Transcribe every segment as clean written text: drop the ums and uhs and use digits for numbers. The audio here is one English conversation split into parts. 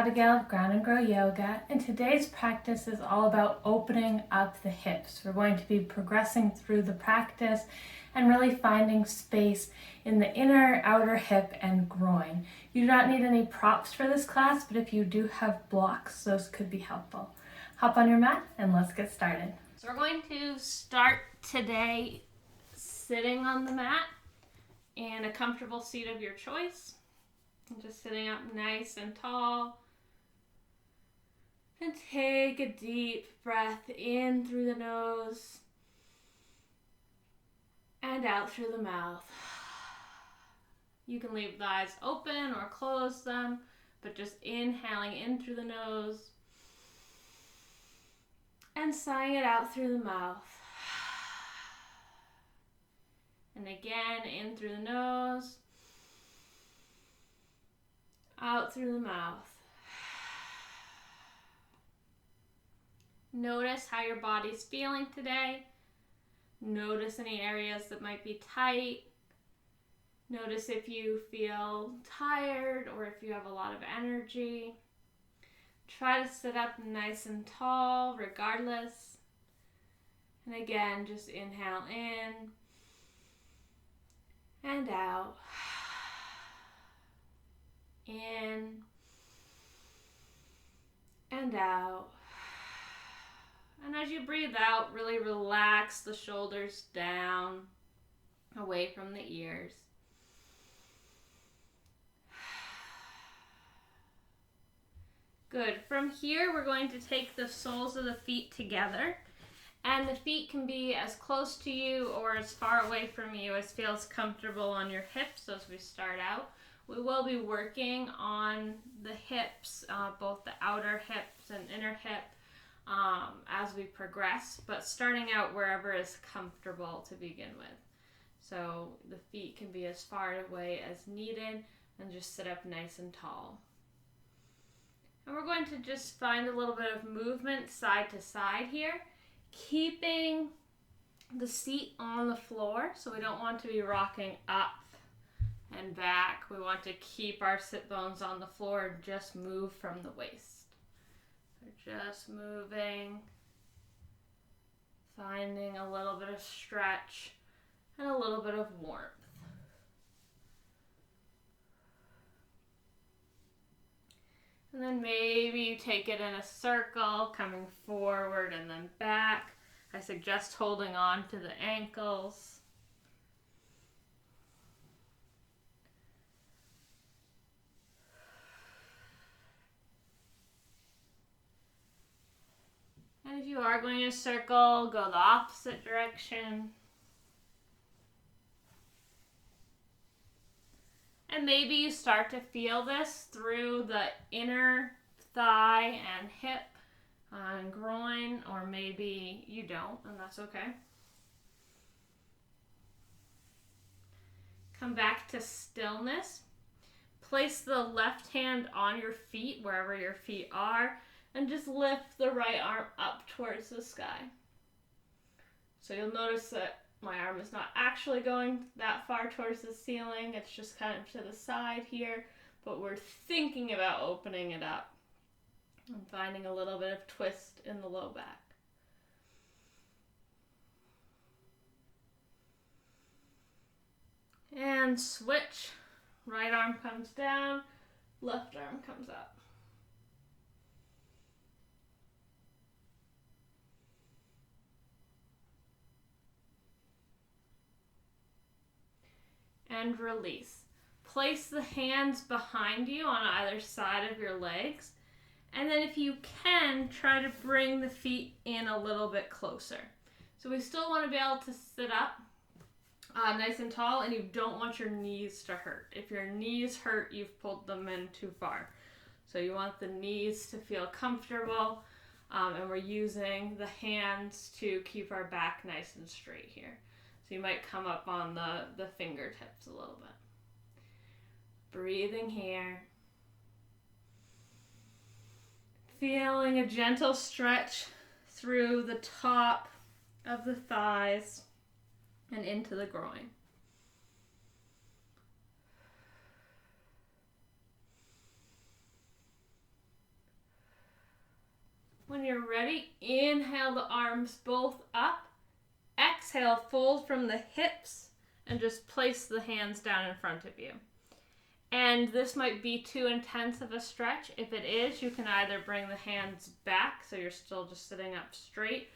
Abigail of Ground and Grow Yoga, and today's practice is all about opening up the hips. We're going to be progressing through the practice and really finding space in the inner, outer hip and groin. You do not need any props for this class, but if you do have blocks, those could be helpful. Hop on your mat and let's get started. So we're going to start today sitting on the mat in a comfortable seat of your choice. Just sitting up nice and tall. And take a deep breath in through the nose and out through the mouth. You can leave the eyes open or close them, but just inhaling in through the nose and sighing it out through the mouth. And again, in through the nose, out through the mouth. Notice how your body's feeling today. Notice any areas that might be tight. Notice if you feel tired or if you have a lot of energy. Try to sit up nice and tall regardless. And again, just inhale in and out. In and out. And as you breathe out, really relax the shoulders down, away from the ears. Good. From here, we're going to take the soles of the feet together. And the feet can be as close to you or as far away from you as feels comfortable on your hips as we start out. We will be working on the hips, both the outer hips and inner hip, as we progress, but starting out wherever is comfortable to begin with. So the feet can be as far away as needed and just sit up nice and tall. And we're going to just find a little bit of movement side to side here, keeping the seat on the floor, so we don't want to be rocking up and back. We want to keep our sit bones on the floor and just move from the waist. So just moving, finding a little bit of stretch and a little bit of warmth. And then maybe you take it in a circle, coming forward and then back. I suggest holding on to the ankles. And if you are going in a circle, go the opposite direction. And maybe you start to feel this through the inner thigh and hip and groin, or maybe you don't, and that's okay. Come back to stillness. Place the left hand on your feet, wherever your feet are, and just lift the right arm up towards the sky. So you'll notice that my arm is not actually going that far towards the ceiling. It's just kind of to the side here, but we're thinking about opening it up and finding a little bit of twist in the low back. And switch. Right arm comes down, left arm comes up. And release. Place the hands behind you on either side of your legs. And then if you can, try to bring the feet in a little bit closer. So we still want to be able to sit up nice and tall, and you don't want your knees to hurt. If your knees hurt, you've pulled them in too far. So you want the knees to feel comfortable, and we're using the hands to keep our back nice and straight here. So you might come up on the fingertips a little bit. Breathing here. Feeling a gentle stretch through the top of the thighs and into the groin. When you're ready, inhale the arms both up. Exhale, fold from the hips and just place the hands down in front of you. And this might be too intense of a stretch. If it is, you can either bring the hands back so you're still just sitting up straight,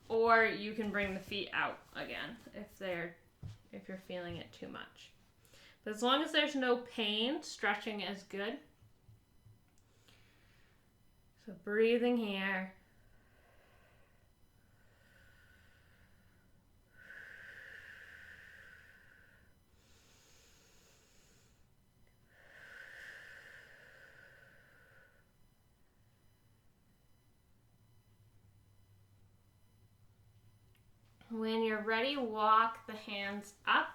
or you can bring the feet out again if you're feeling it too much. But as long as there's no pain, stretching is good. So breathing here. When you're ready, walk the hands up.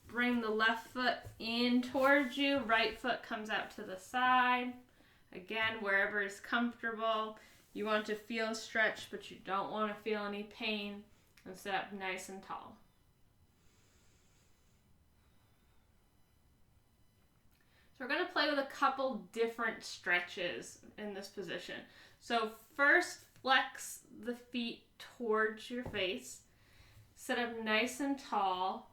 Bring the left foot in towards you. Right foot comes out to the side. Again, wherever is comfortable. You want to feel a stretch, but you don't want to feel any pain. And sit up nice and tall. So we're going to play with a couple different stretches in this position. So first, flex the feet towards your face. Sit up nice and tall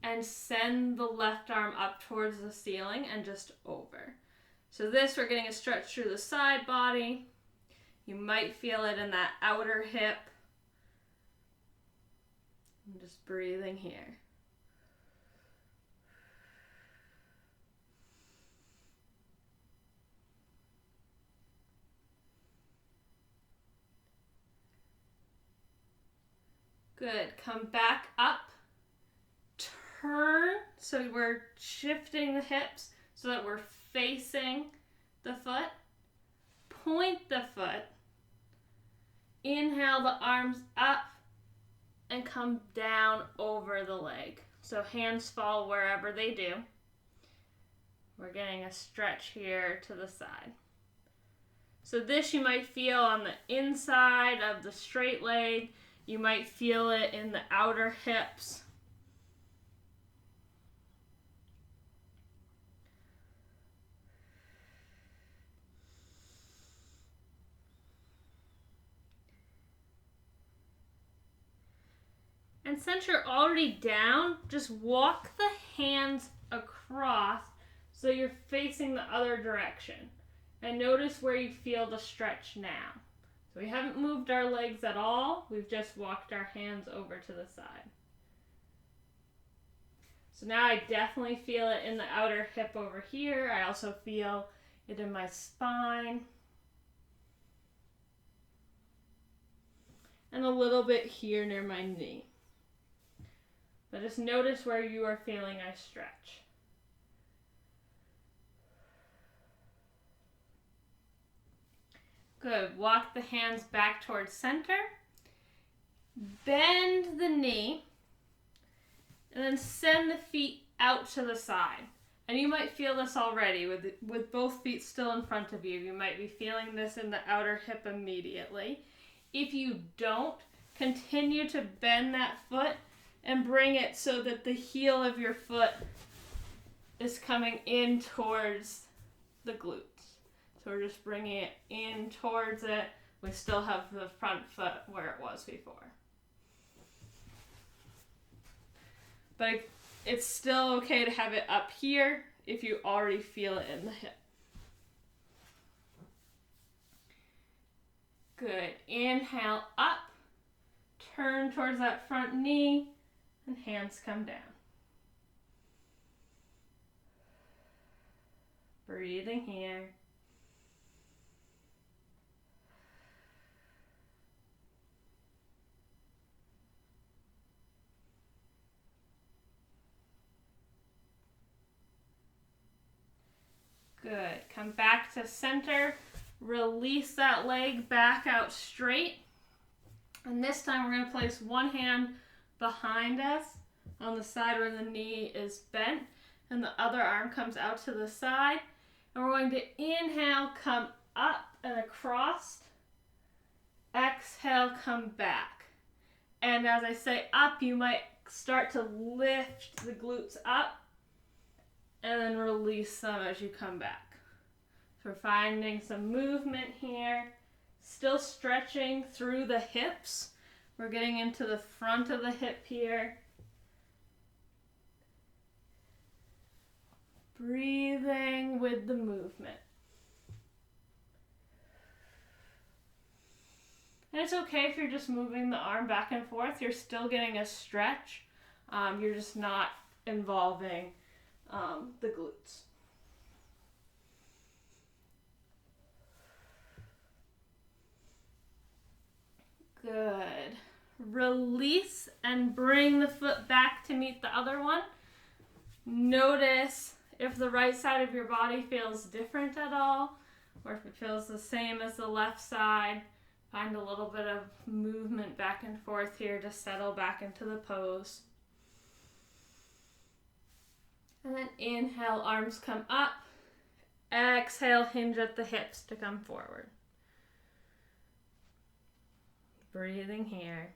and send the left arm up towards the ceiling and just over. So this, we're getting a stretch through the side body. You might feel it in that outer hip. And just breathing here. Good. Come back up. Turn. So we're shifting the hips so that we're facing the foot. Point the foot. Inhale the arms up and come down over the leg. So hands fall wherever they do. We're getting a stretch here to the side. So this you might feel on the inside of the straight leg. You might feel it in the outer hips. And since you're already down, just walk the hands across so you're facing the other direction. And notice where you feel the stretch now. So we haven't moved our legs at all. We've just walked our hands over to the side. So now I definitely feel it in the outer hip over here. I also feel it in my spine. And a little bit here near my knee. But just notice where you are feeling I stretch. Good. Walk the hands back towards center. Bend the knee. And then send the feet out to the side. And you might feel this already with both feet still in front of you. You might be feeling this in the outer hip immediately. If you don't, continue to bend that foot and bring it so that the heel of your foot is coming in towards the glutes. So we're just bringing it in towards it. We still have the front foot where it was before. But it's still okay to have it up here if you already feel it in the hip. Good. Inhale up. Turn towards that front knee and hands come down. Breathing here. Good. Come back to center. Release that leg back out straight. And this time we're going to place one hand behind us on the side where the knee is bent. And the other arm comes out to the side. And we're going to inhale, come up and across. Exhale, come back. And as I say up, you might start to lift the glutes up. And then release them as you come back. So we're finding some movement here, Still stretching through the hips. We're getting into the front of the hip here. Breathing with the movement. And it's okay if you're just moving the arm back and forth. You're still getting a stretch. You're just not involving the glutes. Good. Release and bring the foot back to meet the other one. Notice if the right side of your body feels different at all, or if it feels the same as the left side. Find a little bit of movement back and forth here to settle back into the pose. And then inhale, arms come up. Exhale, hinge at the hips to come forward. Breathing here.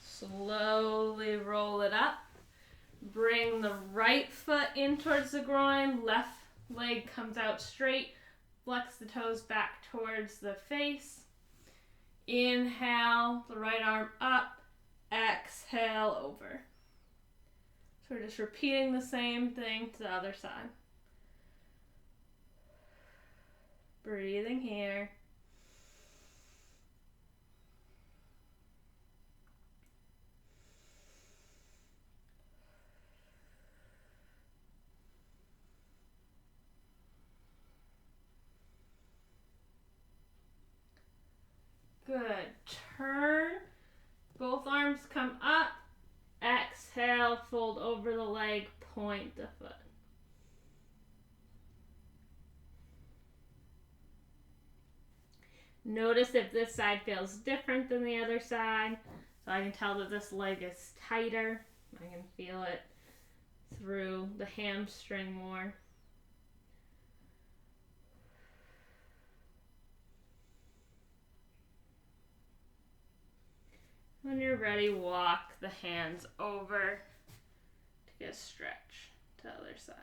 Slowly roll it up. Bring the right foot in towards the groin. Left leg comes out straight. Flex the toes back towards the face. Inhale, the right arm up. Exhale, over. So we're just repeating the same thing to the other side. Breathing here. Good. Turn. Both arms come up. Exhale, fold over the leg, point the foot. Notice if this side feels different than the other side. So I can tell that this leg is tighter. I can feel it through the hamstring more. When you're ready, walk the hands over to get a stretch to the other side.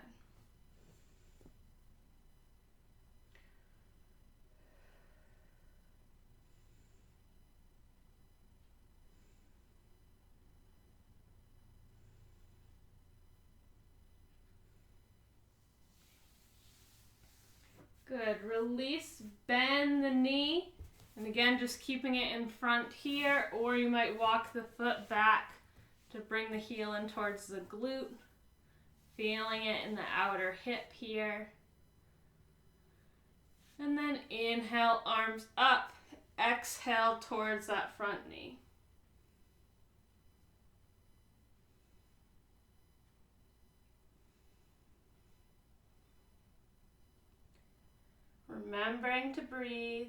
Good. Release, bend the knee. And again, just keeping it in front here, or you might walk the foot back to bring the heel in towards the glute. Feeling it in the outer hip here. And then inhale, arms up. Exhale towards that front knee. Remembering to breathe.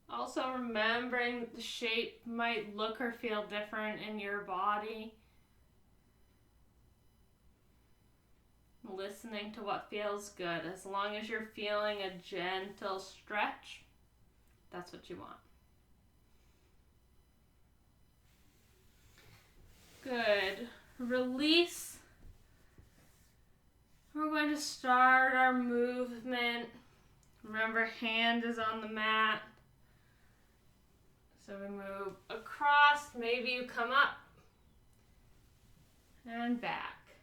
Also remembering that the shape might look or feel different in your body. Listening to what feels good. As long as you're feeling a gentle stretch, that's what you want. Good. Release. We're going to start our movement. Remember, hand is on the mat. So we move across, maybe you come up and back.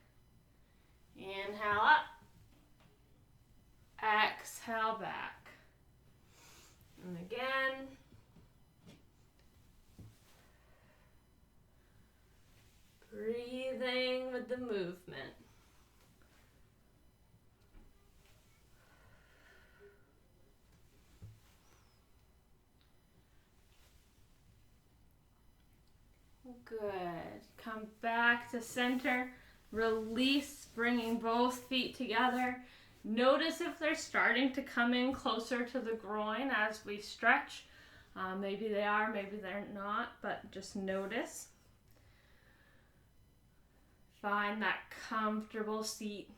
Inhale up, exhale back. And again. Breathing with the movement. Good. Come back to center. Release, bringing both feet together. Notice if they're starting to come in closer to the groin as we stretch. Maybe they are, maybe they're not, but just notice. Find that comfortable seat.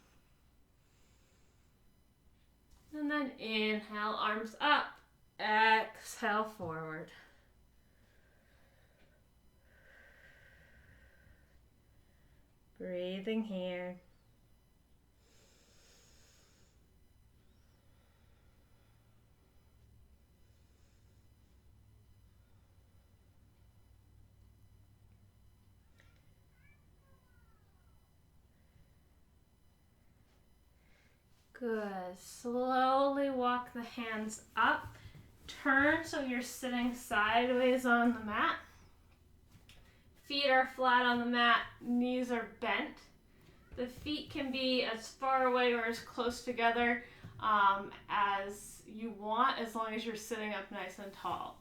And then inhale, arms up. Exhale, forward. Breathing here. Good. Slowly walk the hands up. Turn so you're sitting sideways on the mat. Feet are flat on the mat, knees are bent. The feet can be as far away or as close together as you want, as long as you're sitting up nice and tall.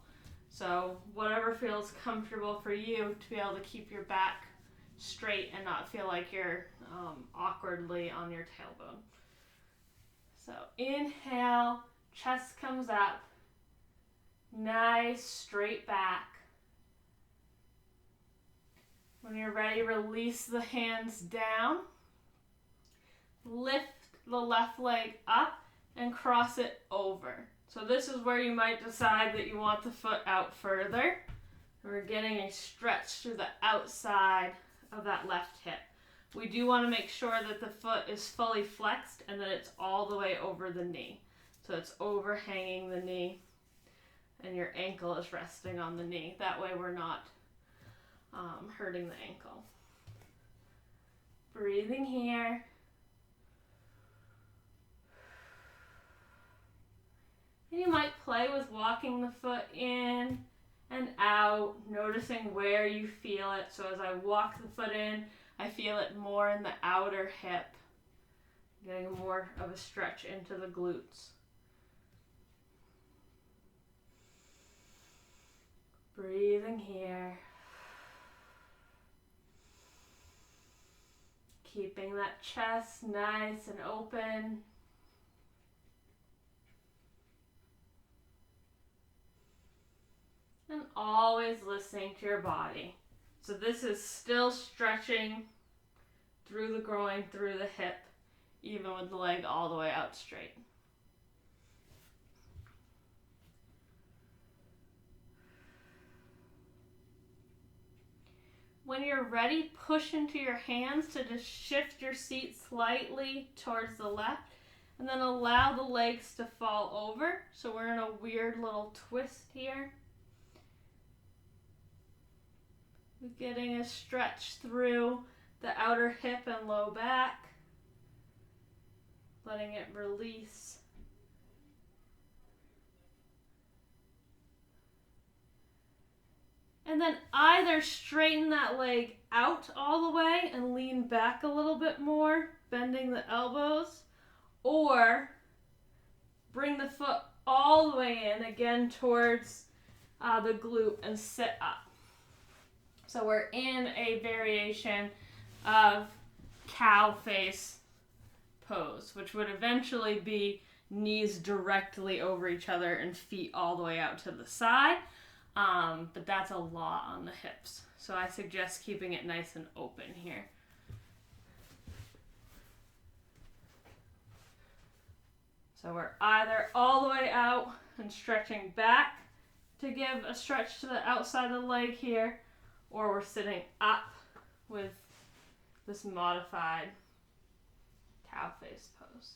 So whatever feels comfortable for you to be able to keep your back straight and not feel like you're awkwardly on your tailbone. So inhale, chest comes up, nice straight back. When you're ready, release the hands down. Lift the left leg up and cross it over. So this is where you might decide that you want the foot out further. We're getting a stretch through the outside of that left hip. We do want to make sure that the foot is fully flexed and that it's all the way over the knee. So it's overhanging the knee and your ankle is resting on the knee. That way we're not hurting the ankle. Breathing here. And you might play with walking the foot in and out, noticing where you feel it. So as I walk the foot in, I feel it more in the outer hip, getting more of a stretch into the glutes. Breathing here. Keeping that chest nice and open. And always listening to your body. So this is still stretching through the groin, through the hip, even with the leg all the way out straight. When you're ready, push into your hands to just shift your seat slightly towards the left, and then allow the legs to fall over. So we're in a weird little twist here. Getting a stretch through the outer hip and low back. Letting it release. And then either straighten that leg out all the way and lean back a little bit more, bending the elbows, or bring the foot all the way in, again towards the glute, and sit up. So we're in a variation of cow face pose, which would eventually be knees directly over each other and feet all the way out to the side. But that's a lot on the hips. So I suggest keeping it nice and open here. So we're either all the way out and stretching back to give a stretch to the outside of the leg here, or we're sitting up with this modified cow face pose.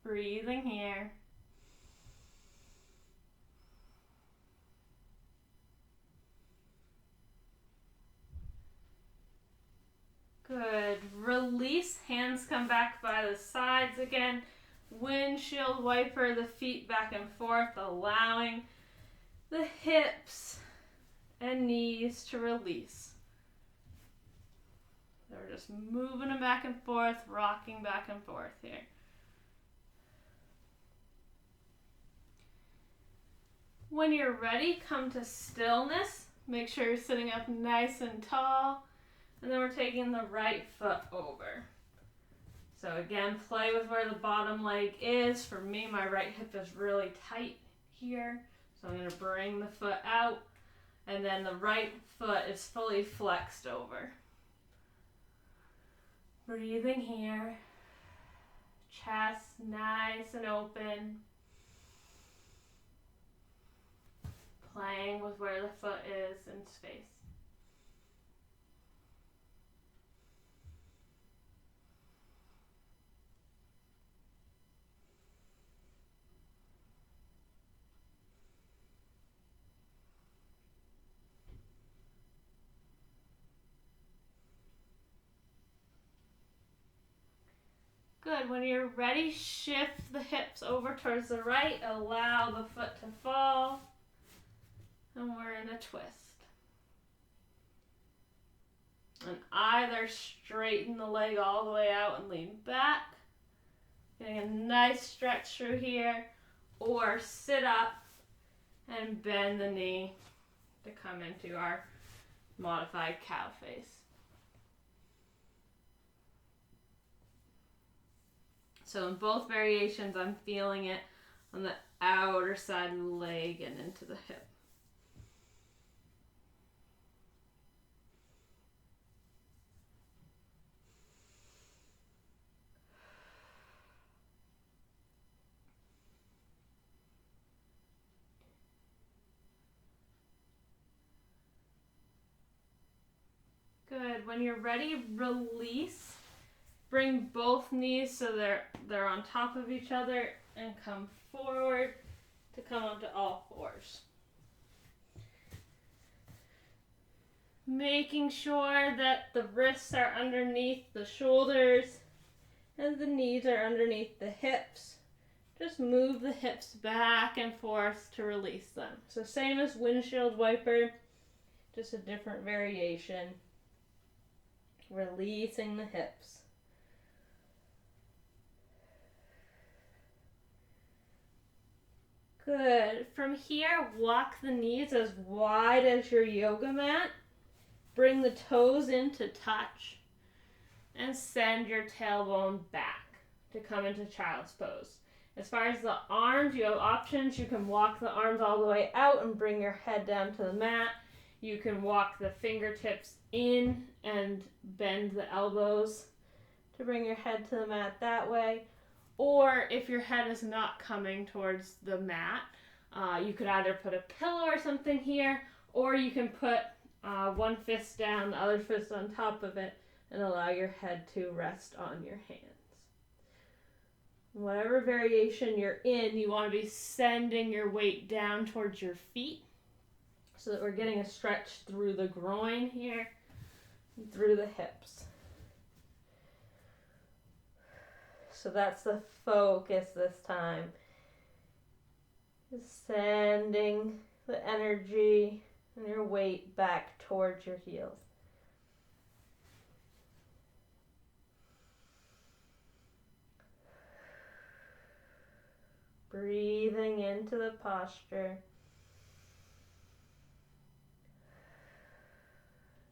Breathing here. Good. Release. Hands come back by the sides again. Windshield wiper the feet back and forth, allowing the hips and knees to release. So we're just moving them back and forth, rocking back and forth here. When you're ready, come to stillness. Make sure you're sitting up nice and tall. And then we're taking the right foot over. So again, play with where the bottom leg is. For me, my right hip is really tight here. So I'm going to bring the foot out And then the right foot is fully flexed over. Breathing here. Chest nice and open. Playing with where the foot is in space. Good. When you're ready, shift the hips over towards the right. Allow the foot to fall. And we're in a twist. And either straighten the leg all the way out and lean back. Getting a nice stretch through here. Or sit up and bend the knee to come into our modified cow face. So in both variations, I'm feeling it on the outer side of the leg and into the hip. Good. When you're ready, release. Bring both knees so they're on top of each other and come forward to come onto all fours. Making sure that the wrists are underneath the shoulders and the knees are underneath the hips. Just move the hips back and forth to release them. So same as windshield wiper, just a different variation. Releasing the hips. Good. From here, walk the knees as wide as your yoga mat. Bring the toes into touch. And send your tailbone back to come into child's pose. As far as the arms, you have options. You can walk the arms all the way out and bring your head down to the mat. You can walk the fingertips in and bend the elbows to bring your head to the mat that way. Or if your head is not coming towards the mat, you could either put a pillow or something here, or you can put one fist down, the other fist on top of it, and allow your head to rest on your hands. Whatever variation you're in, you want to be sending your weight down towards your feet so that we're getting a stretch through the groin here and through the hips. So that's the focus this time. Sending the energy and your weight back towards your heels. Breathing into the posture.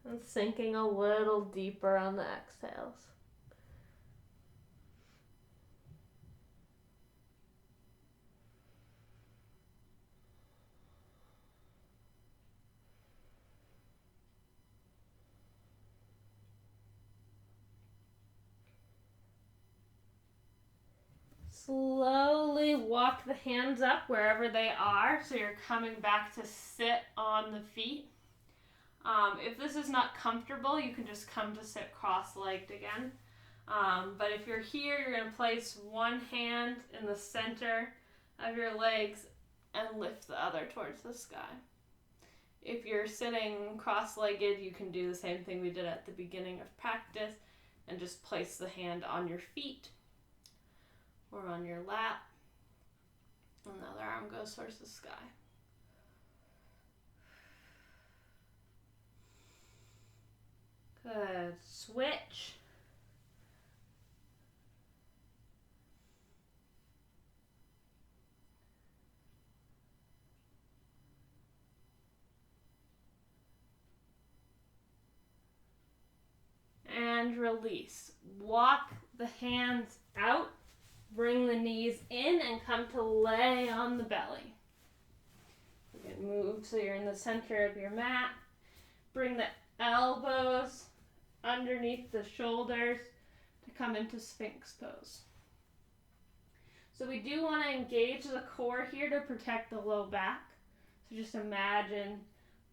And sinking a little deeper on the exhales. Slowly walk the hands up wherever they are, so you're coming back to sit on the feet. If this is not comfortable, you can just come to sit cross-legged again. But if you're here, you're going to place one hand in the center of your legs and lift the other towards the sky. If you're sitting cross-legged, you can do the same thing we did at the beginning of practice and just place the hand on your feet or on your lap, and the other arm goes towards the sky. Good. Switch. And release. Walk the hands out. Bring the knees in and come to lay on the belly. can move so you're in the center of your mat. Bring the elbows underneath the shoulders to come into Sphinx pose. So we do want to engage the core here to protect the low back. So just imagine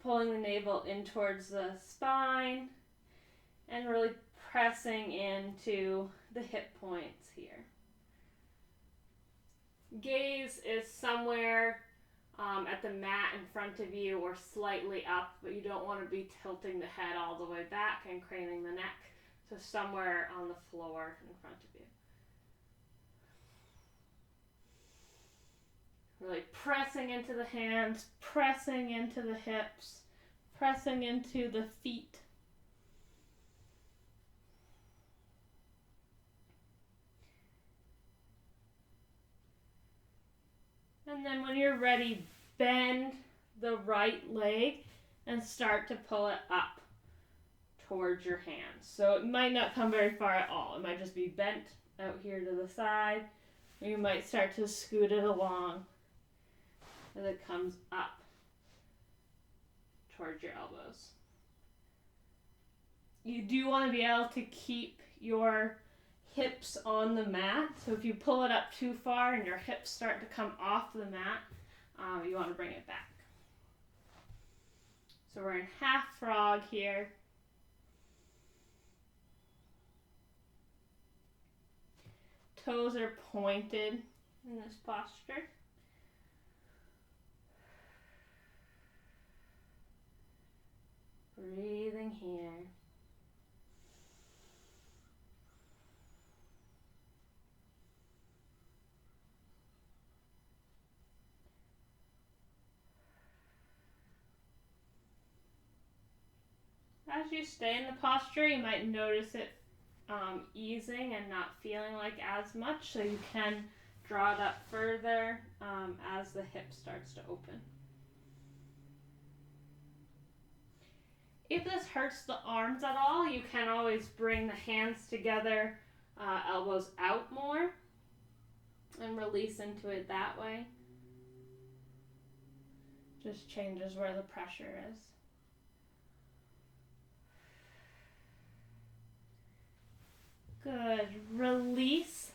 pulling the navel in towards the spine and really pressing into the hip points here. Gaze is somewhere at the mat in front of you or slightly up, but you don't want to be tilting the head all the way back and craning the neck. So somewhere on the floor in front of you. Really pressing into the hands, pressing into the hips, pressing into the feet. And then when you're ready, bend the right leg and start to pull it up towards your hands. So it might not come very far at all. It might just be bent out here to the side, or you might start to scoot it along as it comes up towards your elbows. You do want to be able to keep your hips on the mat. So if you pull it up too far and your hips start to come off the mat, you want to bring it back. So we're in half frog here. Toes are pointed in this posture. Breathing here. As you stay in the posture, you might notice it easing and not feeling like as much, so you can draw it up further as the hip starts to open. If this hurts the arms at all, you can always bring the hands together, elbows out more, and release into it that way. Just changes where the pressure is. Good. Release.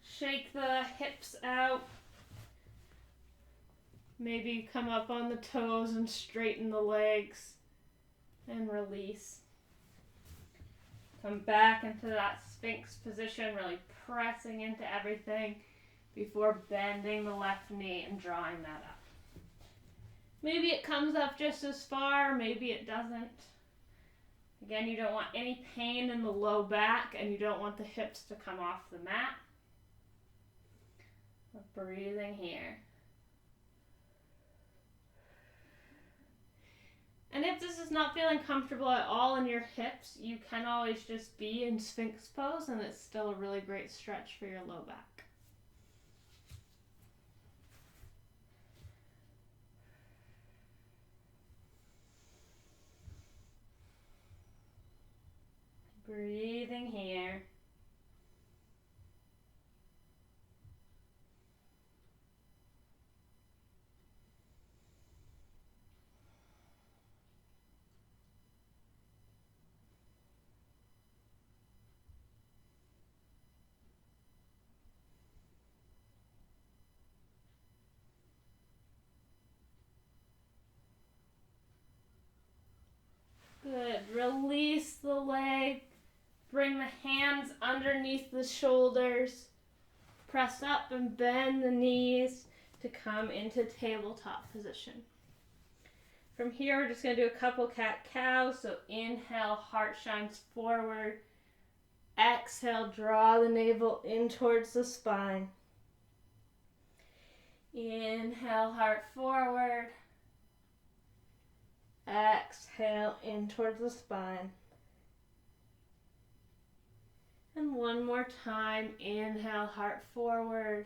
Shake the hips out. Maybe come up on the toes and straighten the legs. And release. Come back into that Sphinx position, really pressing into everything before bending the left knee and drawing that up. Maybe it comes up just as far, maybe it doesn't. Again, you don't want any pain in the low back, and you don't want the hips to come off the mat. Breathing here. And if this is not feeling comfortable at all in your hips, you can always just be in Sphinx pose, and it's still a really great stretch for your low back. Breathing here. Good. Release the leg. Bring the hands underneath the shoulders. Press up and bend the knees to come into tabletop position. From here, we're just going to do a couple cat-cows. So inhale, heart shines forward. Exhale, draw the navel in towards the spine. Inhale, heart forward. Exhale, in towards the spine. And one more time, inhale, heart forward.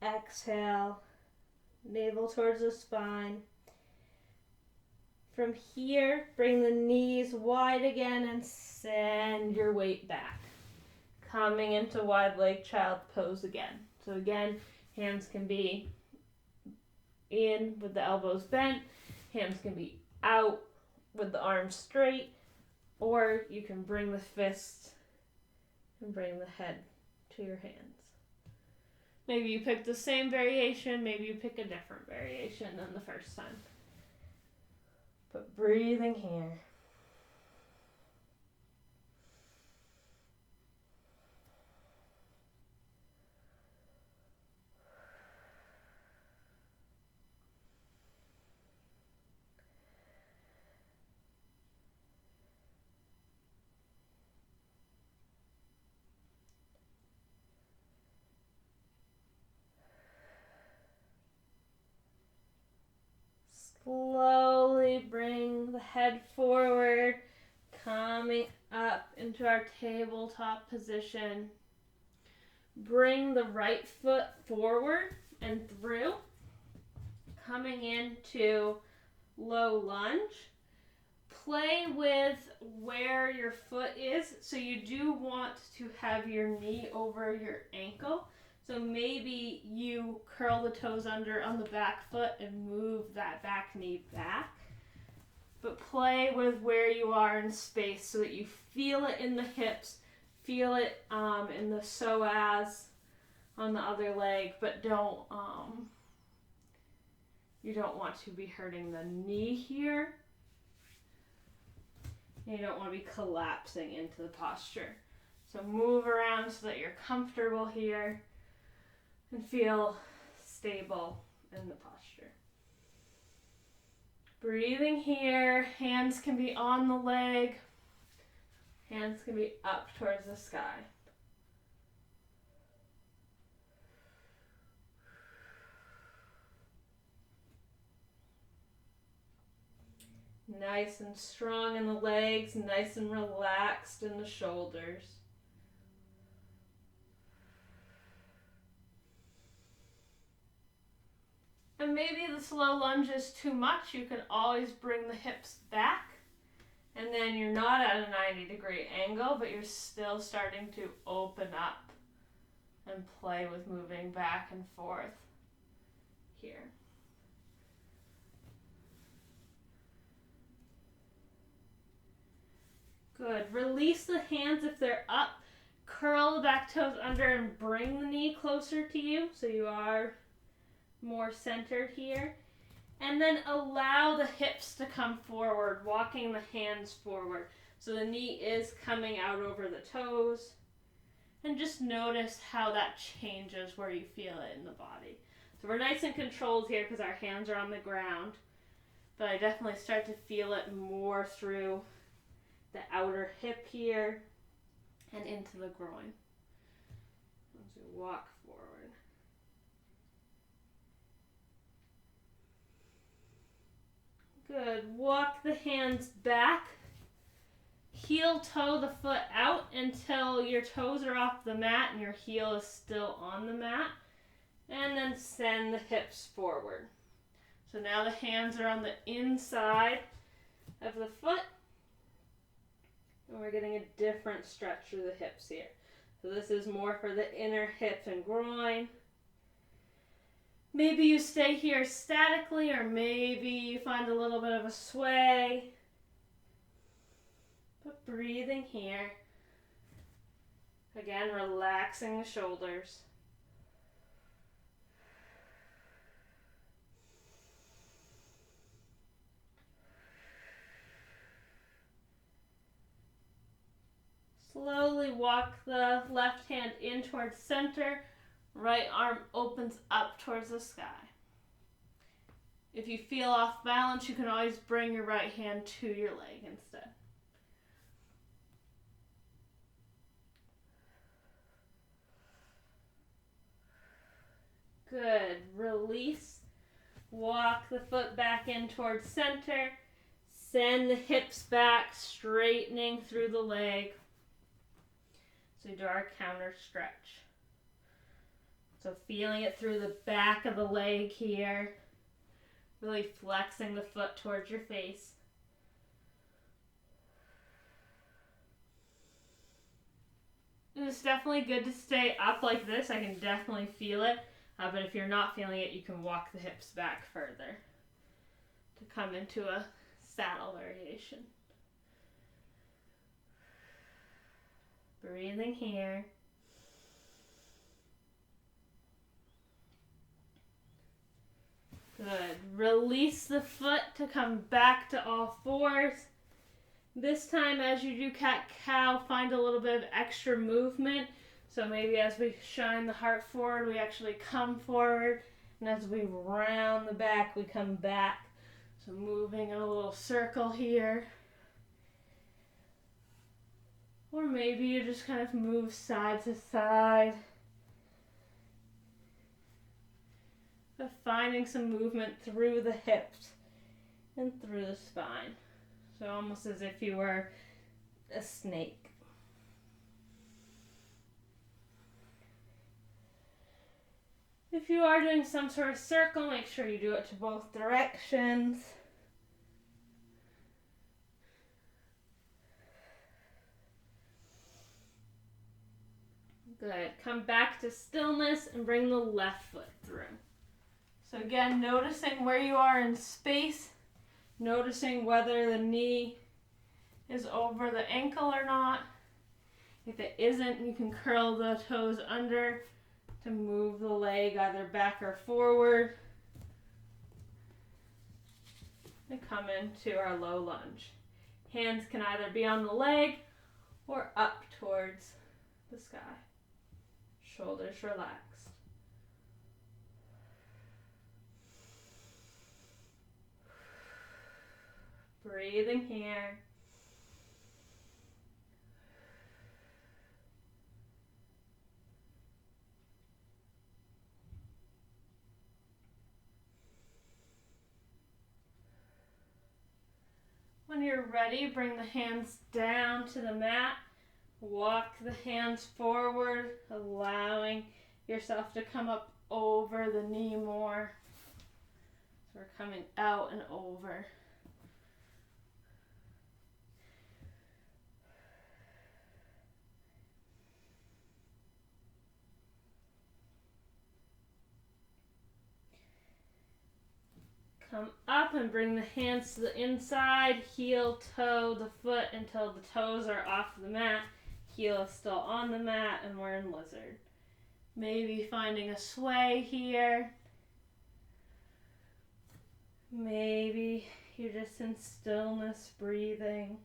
Exhale, navel towards the spine. From here, bring the knees wide again and send your weight back. Coming into wide leg child pose again. So again, hands can be in with the elbows bent. Hands can be out with the arms straight, or you can bring the fists and bring the head to your hands. Maybe you pick the same variation, maybe you pick a different variation than the first time. But breathing here. Slowly bring the head forward, coming up into our tabletop position. Bring the right foot forward and through, coming into low lunge. Play with where your foot is, so you do want to have your knee over your ankle. So maybe you curl the toes under on the back foot and move that back knee back. But play with where you are in space so that you feel it in the hips, feel it in the psoas on the other leg, but you don't want to be hurting the knee here. You don't want to be collapsing into the posture. So move around so that you're comfortable here and feel stable in the posture. Breathing here, hands can be on the leg, hands can be up towards the sky. Nice and strong in the legs, nice and relaxed in the shoulders. And maybe the slow lunge is too much. You can always bring the hips back, and then you're not at a 90-degree angle, but you're still starting to open up and play with moving back and forth here. Good. Release the hands if they're up. Curl the back toes under and bring the knee closer to you so you are more centered here. And then allow the hips to come forward, walking the hands forward. So the knee is coming out over the toes. And just notice how that changes where you feel it in the body. So we're nice and controlled here because our hands are on the ground. But I definitely start to feel it more through the outer hip here and into the groin as we walk forward. Good. Walk the hands back. Heel toe the foot out until your toes are off the mat and your heel is still on the mat. And then send the hips forward. So now the hands are on the inside of the foot. And we're getting a different stretch through the hips here. So this is more for the inner hip and groin. Maybe you stay here statically, or maybe you find a little bit of a sway. But breathing here. Again, relaxing the shoulders. Slowly walk the left hand in towards center. Right arm opens up towards the sky. If you feel off balance, you can always bring your right hand to your leg instead. Good. Release. Walk the foot back in towards center. Send the hips back, straightening through the leg. So we do our counter stretch. So feeling it through the back of the leg here. Really flexing the foot towards your face. It's definitely good to stay up like this. I can definitely feel it. But if you're not feeling it, you can walk the hips back further to come into a saddle variation. Breathing here. Good. Release the foot to come back to all fours. This time, as you do cat-cow, find a little bit of extra movement. So maybe as we shine the heart forward, we actually come forward. And as we round the back, we come back. So moving in a little circle here. Or maybe you just kind of move side to side. But finding some movement through the hips and through the spine. So almost as if you were a snake. If you are doing some sort of circle, make sure you do it to both directions. Good. Come back to stillness and bring the left foot through. So again, noticing where you are in space, noticing whether the knee is over the ankle or not. If it isn't, you can curl the toes under to move the leg either back or forward. And come into our low lunge. Hands can either be on the leg or up towards the sky. Shoulders relaxed. Breathing here. When you're ready, bring the hands down to the mat. Walk the hands forward, allowing yourself to come up over the knee more. So we're coming out and over. Come up and bring the hands to the inside, heel, toe, the foot until the toes are off the mat. Heel is still on the mat and we're in lizard. Maybe finding a sway here. Maybe you're just in stillness, breathing.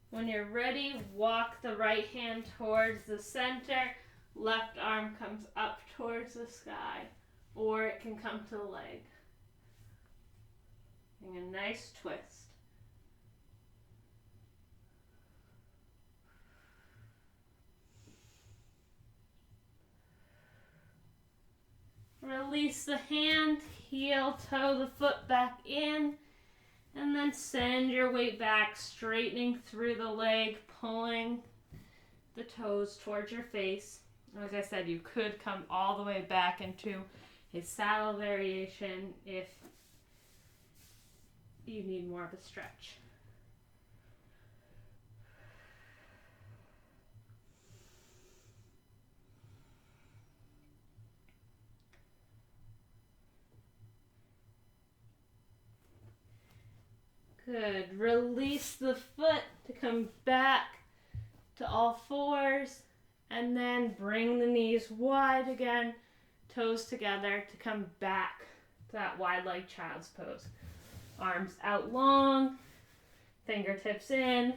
When you're ready, walk the right hand towards the center. Left arm comes up towards the sky, or it can come to the leg. Doing a nice twist. Release the hand, heel, toe the foot back in. And then send your weight back, straightening through the leg, pulling the toes towards your face. Like I said, you could come all the way back into a saddle variation if you need more of a stretch. Good. Release the foot to come back to all fours. And then bring the knees wide again, toes together to come back to that wide leg child's pose. Arms out long, fingertips in,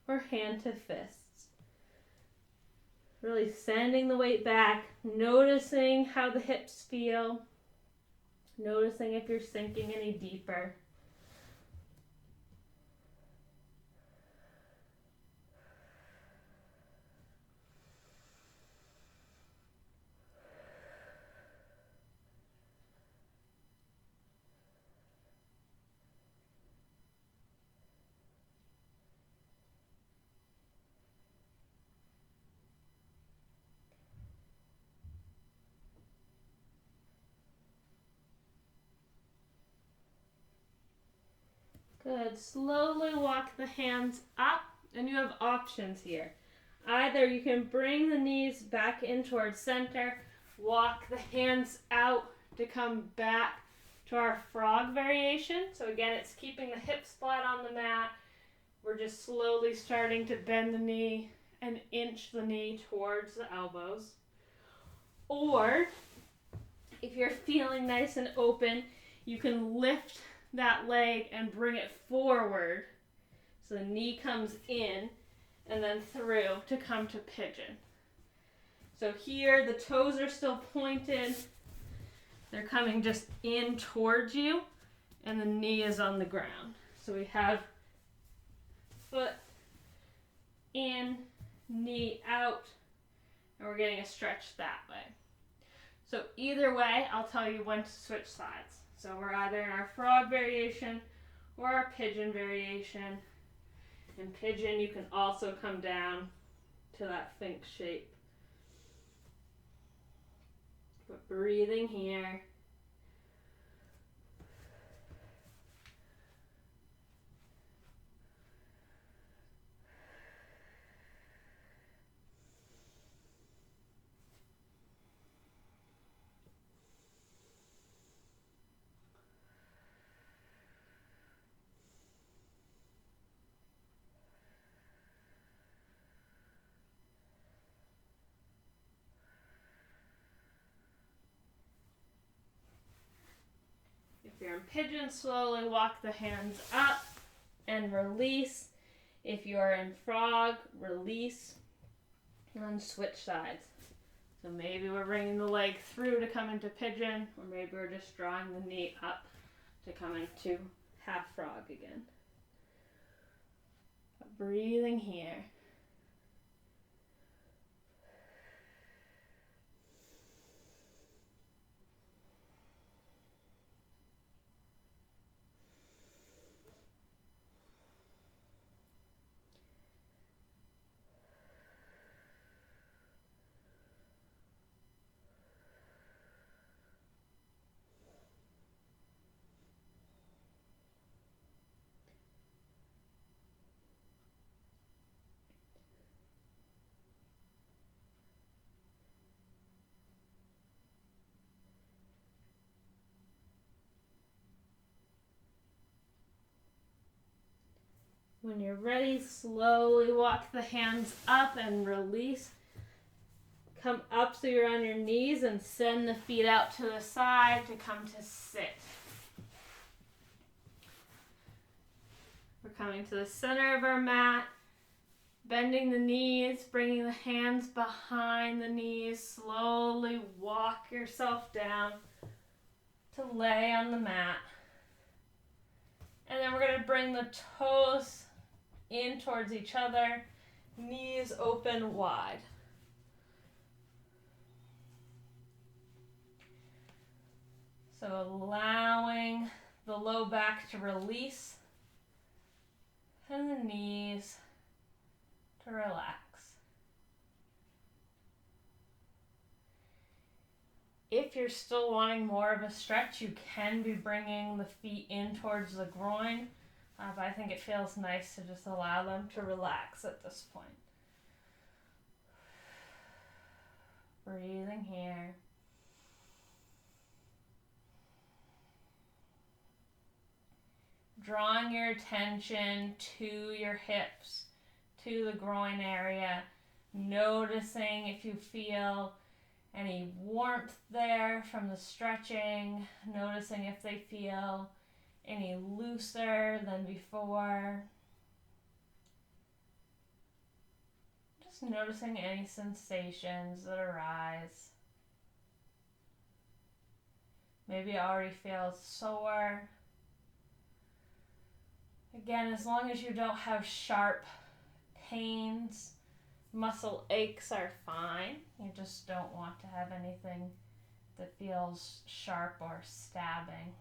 or hand to fists. Really sending the weight back, noticing how the hips feel, noticing if you're sinking any deeper. Good. Slowly walk the hands up, and you have options here. Either you can bring the knees back in towards center, walk the hands out to come back to our frog variation. So again, it's keeping the hips flat on the mat. We're just slowly starting to bend the knee and inch the knee towards the elbows. Or if you're feeling nice and open, you can lift that leg and bring it forward. So the knee comes in and then through to come to pigeon. So here the toes are still pointed. They're coming just in towards you and the knee is on the ground. So we have foot in, knee out, and we're getting a stretch that way. So either way, I'll tell you when to switch sides. So we're either in our frog variation or our pigeon variation. In pigeon, you can also come down to that Sphinx shape. But breathing here. If you're in pigeon, slowly walk the hands up and release. If you're in frog, release and switch sides. So maybe we're bringing the leg through to come into pigeon, or maybe we're just drawing the knee up to come into half frog again. Breathing here. When you're ready, slowly walk the hands up and release. Come up so you're on your knees and send the feet out to the side to come to sit. We're coming to the center of our mat, bending the knees, bringing the hands behind the knees. Slowly walk yourself down to lay on the mat. And then we're going to bring the toes in towards each other, knees open wide. So allowing the low back to release and the knees to relax. If you're still wanting more of a stretch, you can be bringing the feet in towards the groin. But I think it feels nice to just allow them to relax at this point. Breathing here. Drawing your attention to your hips, to the groin area. Noticing if you feel any warmth there from the stretching. Noticing if they feel any looser than before. Just noticing any sensations that arise. Maybe it already feels sore. Again, as long as you don't have sharp pains, muscle aches are fine. You just don't want to have anything that feels sharp or stabbing.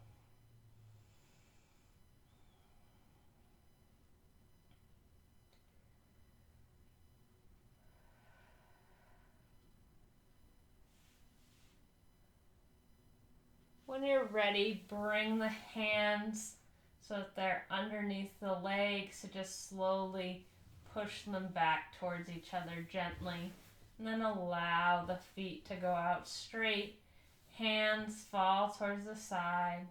When you're ready, bring the hands so that they're underneath the legs, so just slowly push them back towards each other gently. And then allow the feet to go out straight. Hands fall towards the side.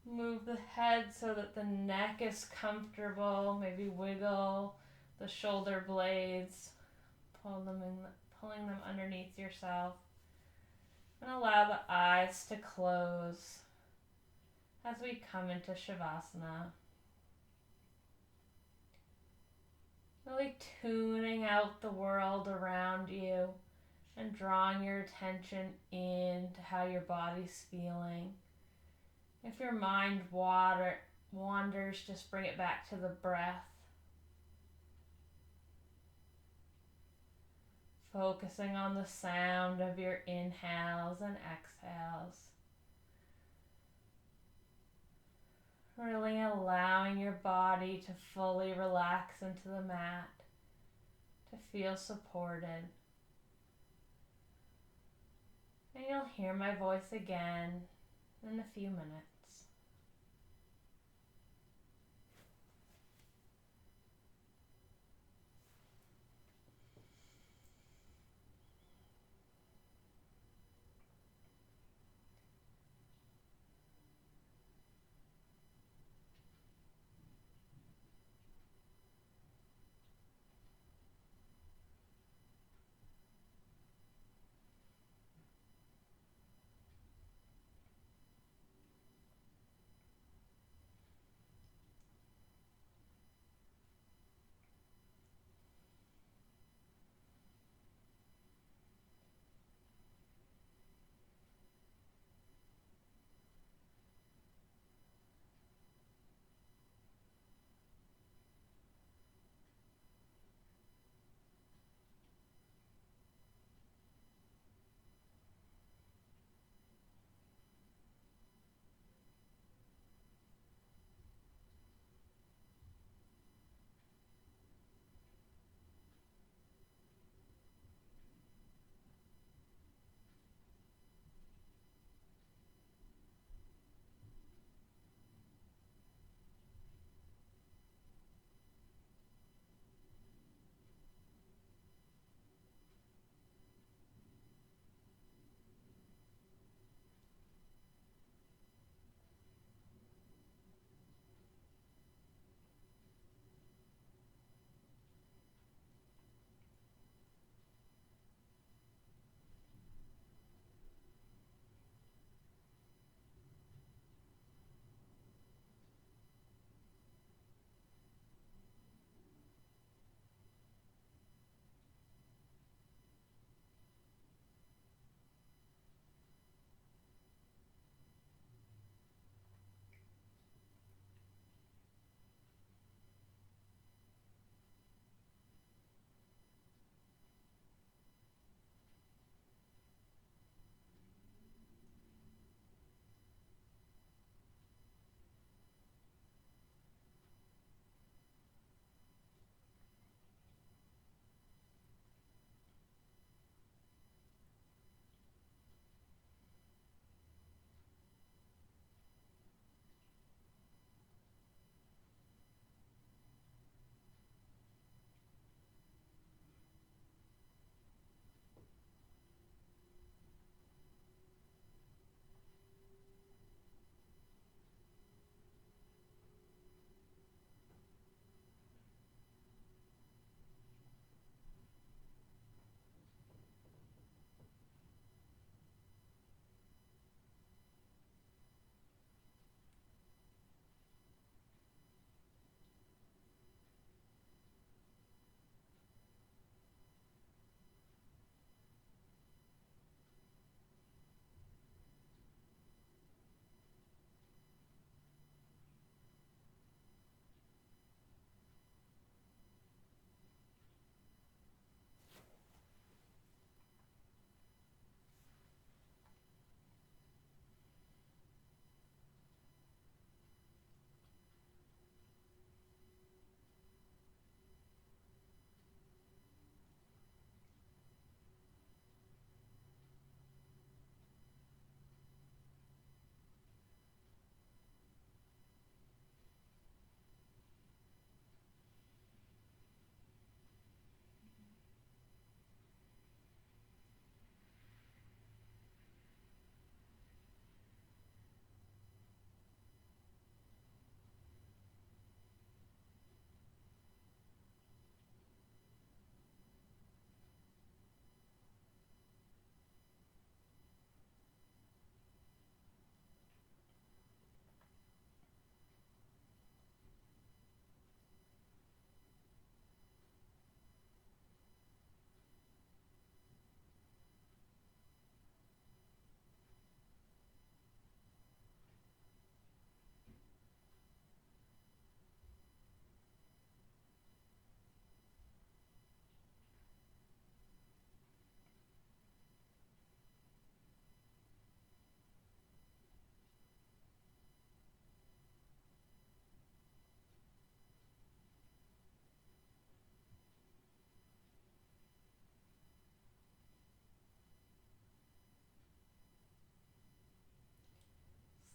Move the head so that the neck is comfortable. Maybe wiggle the shoulder blades. Pulling them underneath yourself. And allow the eyes to close as we come into Shavasana. Really tuning out the world around you and drawing your attention into how your body's feeling. If your mind wanders, just bring it back to the breath. Focusing on the sound of your inhales and exhales. Really allowing your body to fully relax into the mat, to feel supported. And you'll hear my voice again in a few minutes.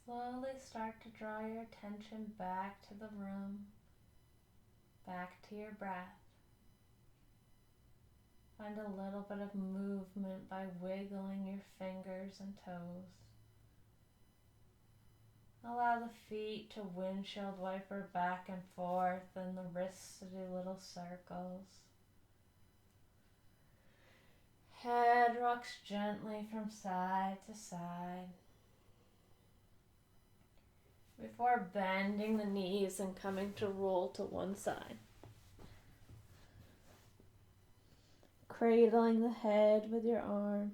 Slowly start to draw your attention back to the room, back to your breath. Find a little bit of movement by wiggling your fingers and toes. Allow the feet to windshield wiper back and forth and the wrists to do little circles. Head rocks gently from side to side. Before bending the knees and coming to roll to one side. Cradling the head with your arm.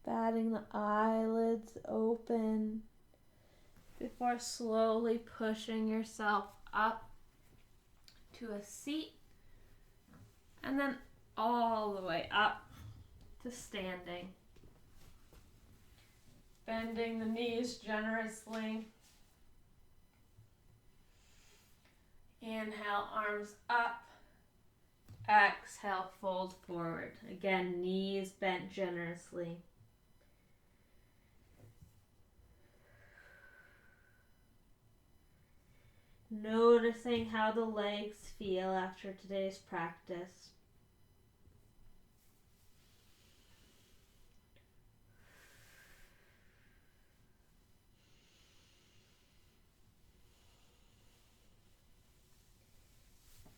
Batting the eyelids open before slowly pushing yourself up to a seat and then all the way up to standing. Bending the knees generously. Inhale, arms up. Exhale, fold forward. Again, knees bent generously. Noticing how the legs feel after today's practice.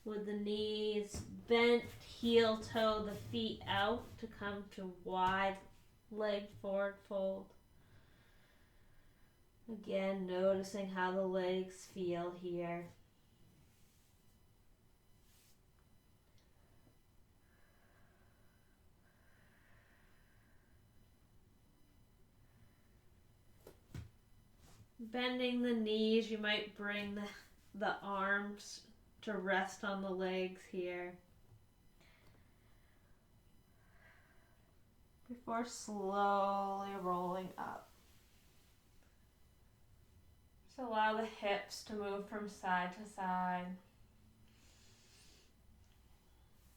With the knees bent, heel toe the feet out to come to wide leg forward fold. Again, noticing how the legs feel here. Bending the knees, you might bring the arms to rest on the legs here. Before slowly rolling up. Just allow the hips to move from side to side.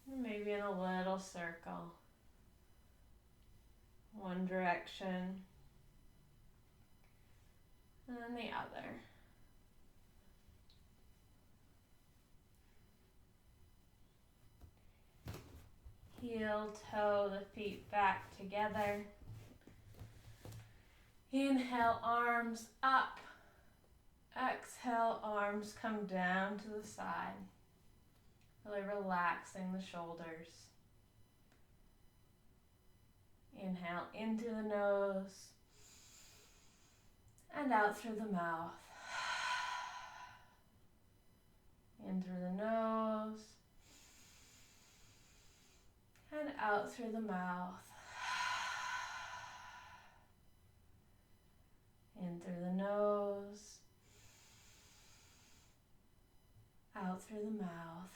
Maybe in a little circle. One direction. And then the other. Heel, toe, the feet back together. Inhale, arms up. Exhale, arms come down to the side. Really relaxing the shoulders. Inhale into the nose and out through the mouth. In through the nose and out through the mouth. In through the nose, out through the mouth.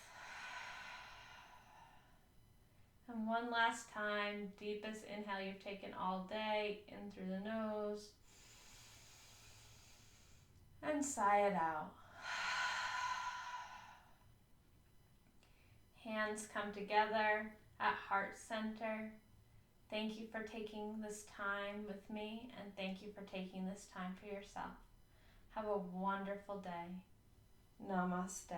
And one last time, deepest inhale you've taken all day, in through the nose, and sigh it out. Hands come together at heart center. Thank you for taking this time with me, and thank you for taking this time for yourself. Have a wonderful day. Namaste.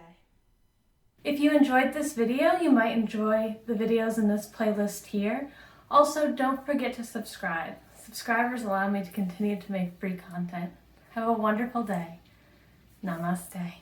If you enjoyed this video, you might enjoy the videos in this playlist here. Also, don't forget to subscribe. Subscribers allow me to continue to make free content. Have a wonderful day. Namaste.